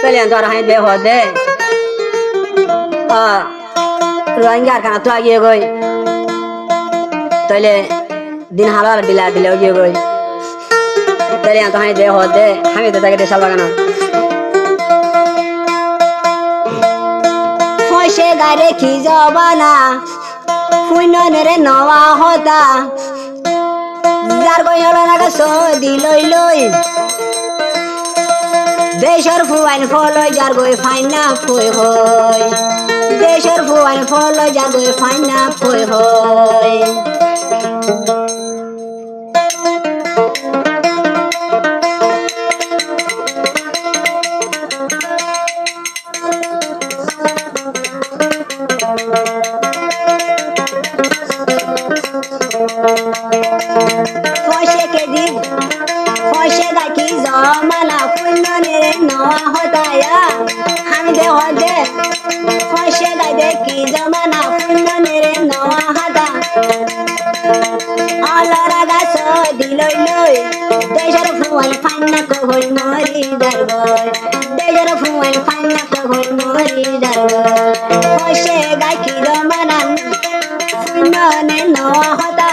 talian tu arahan be hode rohingya kana tu agiye goi tole din halal dila dile agiye goi talian tu hain be hode hami to tage desal bagana hoise gare ki jabana fuino nere nawa hoda jar goi holo naga so diloi loi দেশর ফুয়াইন ফলয় যার গই ফাইনা ফুই হই দেশর ফুয়াইন ফলয় যার গই ফাইনা ফুই হই পয়সা কে দিব পয়সা গাকি জমানা ফুননে নওয়া হদায়া আমি দে হদে পয়সা গাই দে কি জমানা ফুননে নওয়া হদা আলারা গাছ দিলই লই দেশর ফুয়াই ফান্না কো হই মরি দরগয় দেশর ফুয়াই ফান্না কো হই মরি দরগয় পয়সা গাই কি জমানা ফুননে নওয়া হদা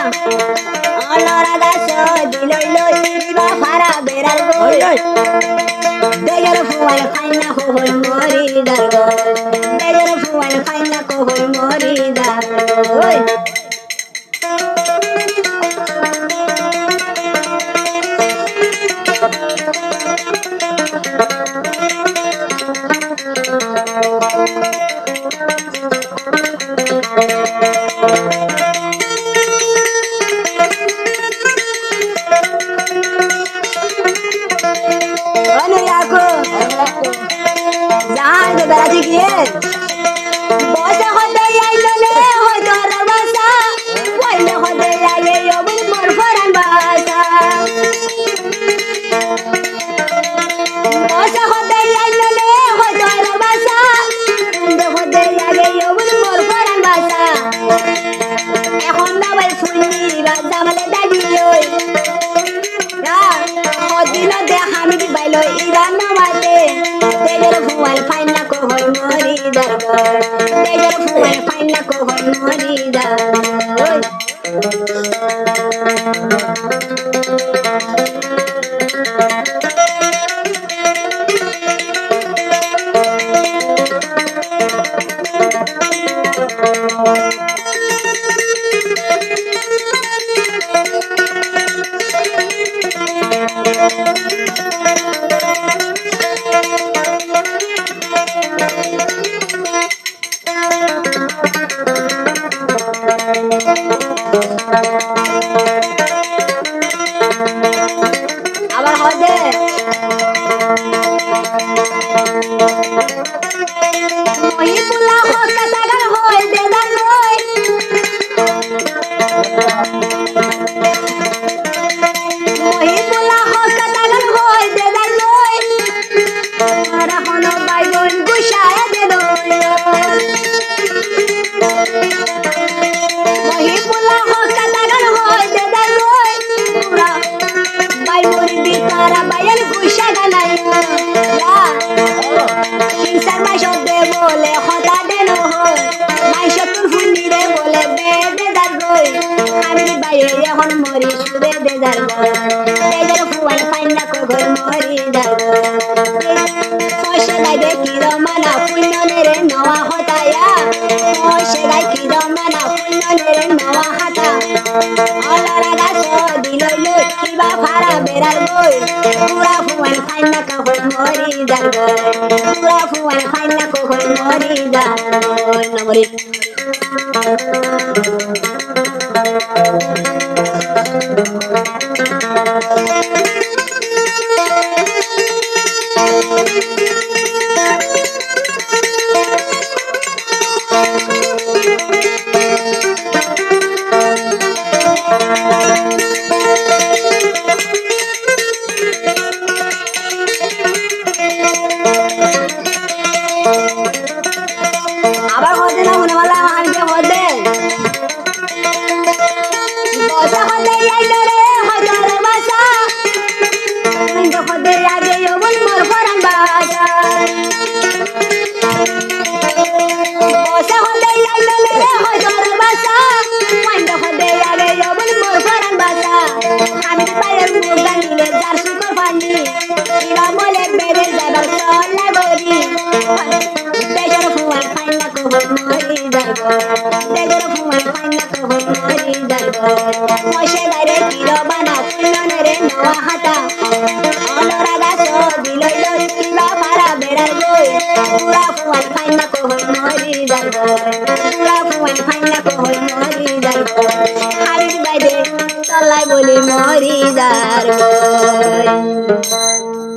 আলারা গাছ দিলই লই বা ফারা বেরাল গই দেশর ফুয়াই ফান্না কো হই মরি দরগয় দেশর ফুয়াই ফান্না কো হই মরি দরগয় বেড়াতে গিয়ে বসে হতে আইলে হয়তো বাসা ওইলে হতে আইলে অবুল মোর ফরান বাসা বসে হতে আইলে হয়তো বাসা হতে আইলে অবুল মোর ফরান বাসা এখন দাবাই ফুলনি বাজা মানে দাদি লই দিন দেখা আমি বাইলো ইরান নামাতে দেজর ফুয়াল ফাইনা কো হই মরি দরগয় দেজর ফুয়াল ফাইনা কো হই মরি দরগয় আবার হদে মহিপুলা হকা তাগার হই দেদার লই মহিপুলা হকা তাগার হই দেদার লই রাহন বাইগন গুশায় দে দই মহিপুলা হকা তাগার হই দেদার লই পুরা বাইমুর বিতারা বাইল গুশা গালাই লা কিনসার মাইশো দে বলে খতা দে ন হয় মাইশো তুর ফুন্নি রে বলে বেদে দার গই আমি বাইরে এখন মরি সুদে দে দার গই দেজর ফুয়াল ফাইনা কো গই মরি দার পয়সা গাই দে কি রমানা পুণ্যনে রে নওয়া হতায়া পয়সা গাই কি রমানা পুণ্যনে রে নওয়া হাতা আলারা গাছ দিলই লই কিবা ফারা বেরাল গই পুরা ফুয়াল ফাইনা কো গই মরি দার গই পুরা ফুয়াল ফাইনা কো গই মরি দার গই নমরি আবার হদে না মনে বলা আমি হদে বসা হদে আইলো রে হদর বাসা হদে আগে অবল মোর ফরান বাসা পায়ের মুগা নিলে যার সুখর পানি ইরামলে বেড়ে যাবার চলা গরি দেগর ফুয়ার পাইনা কহর মরি যাইব দেগর ফুয়ার পাইনা কহর মরি যাইব মশে গারে কিলো বানা ফুলনের নওয়া হাতা অনরাগা সবি লইল কিলা পারা বেড়ার গই পুরা ফুয়ার পাইনা কহর মরি যাইব পুরা ফুয়ার পাইনা কহর মরি যাইব হাবিব বাইদে চলাই বলি মরি যাইব